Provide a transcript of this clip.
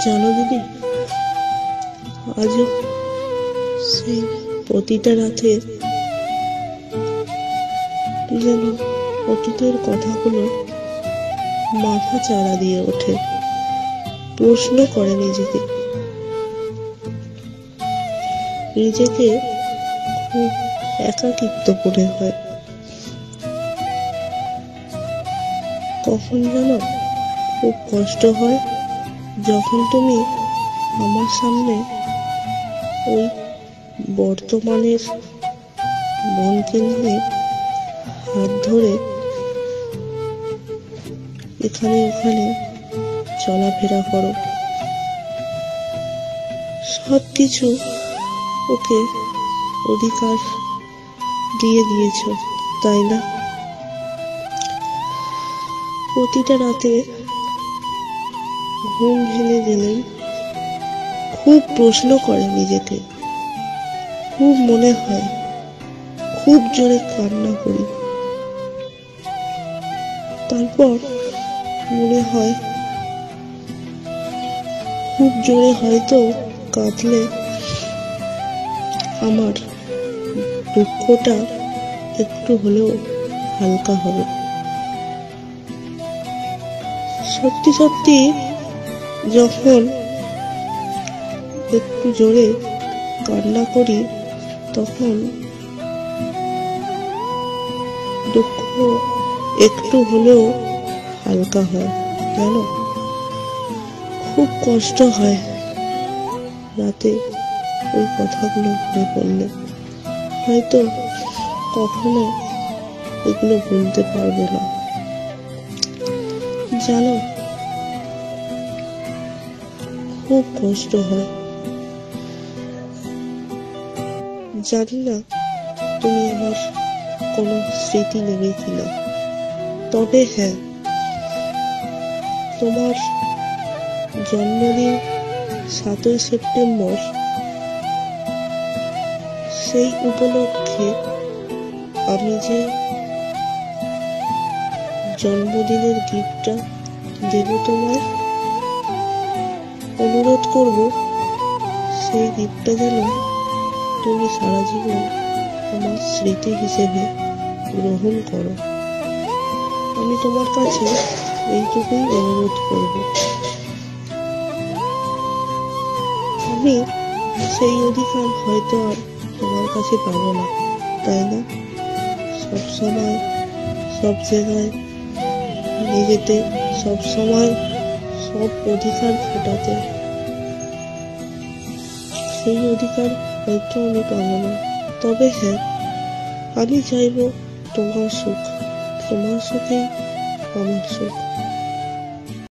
জানো দিদি, আজও সেই প্রতিটা রাতে যেন অতীতের কথাগুলো মাথা চাড়া দিয়ে ওঠে, প্রশ্ন করে নিজেকে খুব একাকিত্ব মনে হয়। কখন যেন খুব কষ্ট হয় যখন তুমি আমার সামনে ওই বর্তমানের মনকে নিয়ে হাত ধরে এখানে ওখানে চলাফেরা করো, সবকিছু ওকে অধিকার দিয়ে দিয়েছ, তাই না? প্রতিটা রাতে ঘুম ভেঙে গেলেই খুব প্রশ্ন করে নিজেকে, খুব মনে হয়, খুব জোরে কান্না করি। তারপর মনে হয় খুব জোরে হয়তো কাঁদলে আমার দুঃখটা একটু হলেও হালকা হবে। সত্যি সত্যি যখন একটু জোরে কান্না করি তখন দুঃখ একটু হলেও হালকা হয়, জানো? খুব কষ্ট হয় রাতে ওই কথাগুলো মনে পড়লে, হয়তো কখনো এগুলো ভুলতে পারবো না, জানো? খুব কষ্ট হয়। জানি না তুমি আমার কোনো স্মৃতি নেবে কিনা, তবে হ্যাঁ, তোমার জন্মদিন 7ই সেপ্টেম্বর, সেই উপলক্ষে আমি যে জন্মদিনের গিফটটা দেব তোমায়, অনুরোধ করব সেই গিফটটা যেন তুমি সারা জীবন আমার স্মৃতি হিসেবে গ্রহণ করো। আমি তোমার কাছে এইটুকুই অনুরোধ করব। আমি সেই অধিকার হয়তো আর তোমার কাছে পাবো না, তাই না? সব সময় সব জায়গায় নিজেতে সব সময় সব অধিকার খাটাতে, সেই অধিকার হয়তো আমি পাবো না। তবে হ্যাঁ, আমি চাইবো তোমার সুখ, তোমার সুখেই আমার সুখ।